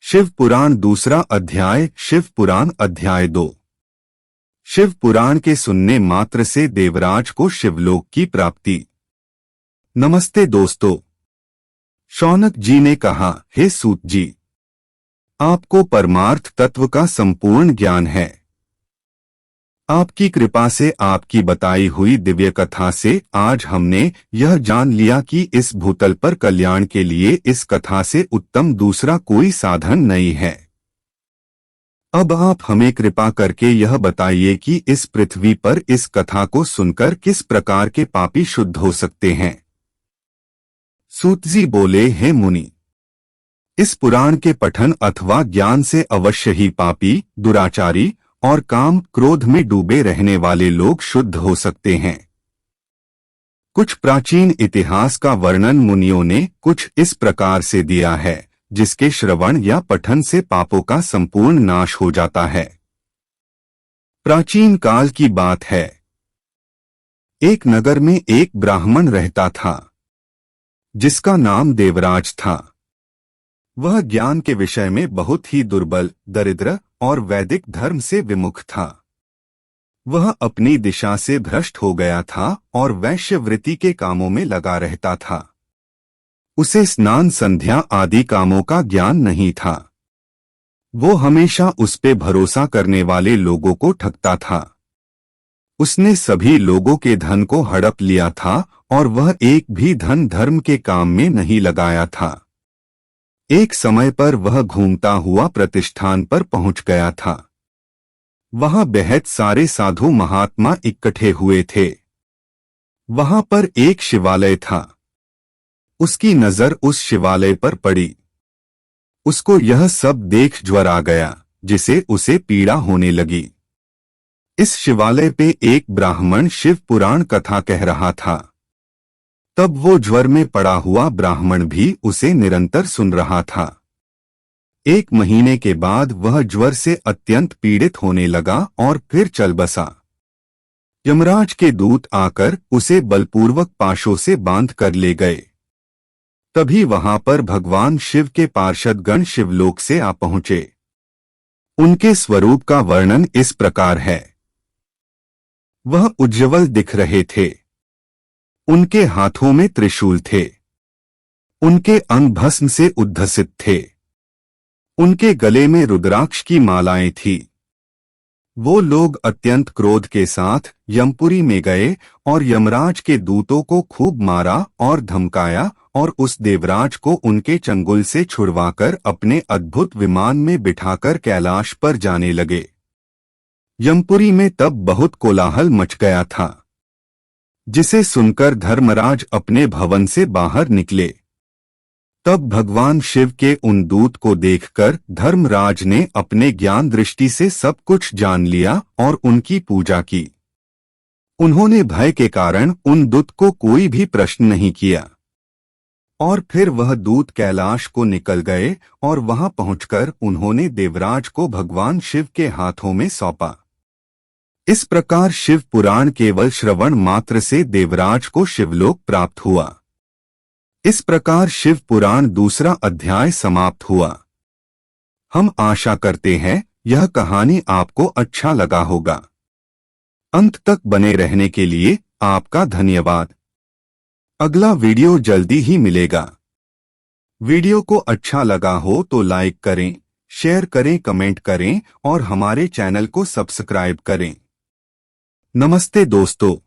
शिव पुराण दूसरा अध्याय। शिव पुराण अध्याय 2। शिव पुराण के सुनने मात्र से देवराज को शिवलोक की प्राप्ति। नमस्ते दोस्तों। शौनक जी ने कहा, हे सूत जी, आपको परमार्थ तत्व का संपूर्ण ज्ञान है। आपकी कृपा से, आपकी बताई हुई दिव्य कथा से आज हमने यह जान लिया कि इस भूतल पर कल्याण के लिए इस कथा से उत्तम दूसरा कोई साधन नहीं है। अब आप हमें कृपा करके यह बताइए कि इस पृथ्वी पर इस कथा को सुनकर किस प्रकार के पापी शुद्ध हो सकते हैं। सूत जी बोले, हे मुनि, इस पुराण के पठन अथवा ज्ञान से अवश्य ही पापी, दुराचारी और काम क्रोध में डूबे रहने वाले लोग शुद्ध हो सकते हैं। कुछ प्राचीन इतिहास का वर्णन मुनियों ने कुछ इस प्रकार से दिया है, जिसके श्रवण या पठन से पापों का संपूर्ण नाश हो जाता है। प्राचीन काल की बात है। एक नगर में एक ब्राह्मण रहता था, जिसका नाम देवराज था। वह ज्ञान के विषय में बहुत ही दुर्बल, दरिद्र और वैदिक धर्म से विमुख था। वह अपनी दिशा से भ्रष्ट हो गया था और वैश्यवृत्ति के कामों में लगा रहता था। उसे स्नान संध्या आदि कामों का ज्ञान नहीं था। वो हमेशा उस पे भरोसा करने वाले लोगों को ठगता था। उसने सभी लोगों के धन को हड़प लिया था और वह एक भी धन धर्म के काम में नहीं लगाया था। एक समय पर वह घूमता हुआ प्रतिष्ठान पर पहुंच गया था। वहां बेहद सारे साधु महात्मा इकट्ठे हुए थे। वहां पर एक शिवालय था। उसकी नजर उस शिवालय पर पड़ी। उसको यह सब देख ज्वर आ गया, जिसे उसे पीड़ा होने लगी। इस शिवालय पे एक ब्राह्मण शिव पुराण कथा कह रहा था। तब वो ज्वर में पड़ा हुआ ब्राह्मण भी उसे निरंतर सुन रहा था। एक महीने के बाद वह ज्वर से अत्यंत पीड़ित होने लगा और फिर चल बसा। यमराज के दूत आकर उसे बलपूर्वक पाशों से बांध कर ले गए। तभी वहां पर भगवान शिव के पार्षदगण शिवलोक से आ पहुंचे। उनके स्वरूप का वर्णन इस प्रकार है। वह उज्ज्वल दिख रहे थे। उनके हाथों में त्रिशूल थे। उनके अंग भस्म से उद्भसित थे। उनके गले में रुद्राक्ष की मालाएं थी। वो लोग अत्यंत क्रोध के साथ यमपुरी में गए और यमराज के दूतों को खूब मारा और धमकाया और उस देवराज को उनके चंगुल से छुड़वाकर अपने अद्भुत विमान में बिठाकर कैलाश पर जाने लगे। यमपुरी में तब बहुत कोलाहल मच गया था, जिसे सुनकर धर्मराज अपने भवन से बाहर निकले। तब भगवान शिव के उन दूत को देखकर धर्मराज ने अपने ज्ञान दृष्टि से सब कुछ जान लिया और उनकी पूजा की। उन्होंने भय के कारण उन दूत को कोई भी प्रश्न नहीं किया। और फिर वह दूत कैलाश को निकल गए और वहां पहुंचकर उन्होंने देवराज को भगवान शिव के हाथों में सौंपा। इस प्रकार शिव पुराण केवल श्रवण मात्र से देवराज को शिवलोक प्राप्त हुआ। इस प्रकार शिव पुराण दूसरा अध्याय समाप्त हुआ। हम आशा करते हैं यह कहानी आपको अच्छा लगा होगा। अंत तक बने रहने के लिए आपका धन्यवाद। अगला वीडियो जल्दी ही मिलेगा। वीडियो को अच्छा लगा हो तो लाइक करें, शेयर करें, कमेंट करें और हमारे चैनल को सब्सक्राइब करें। नमस्ते दोस्तों।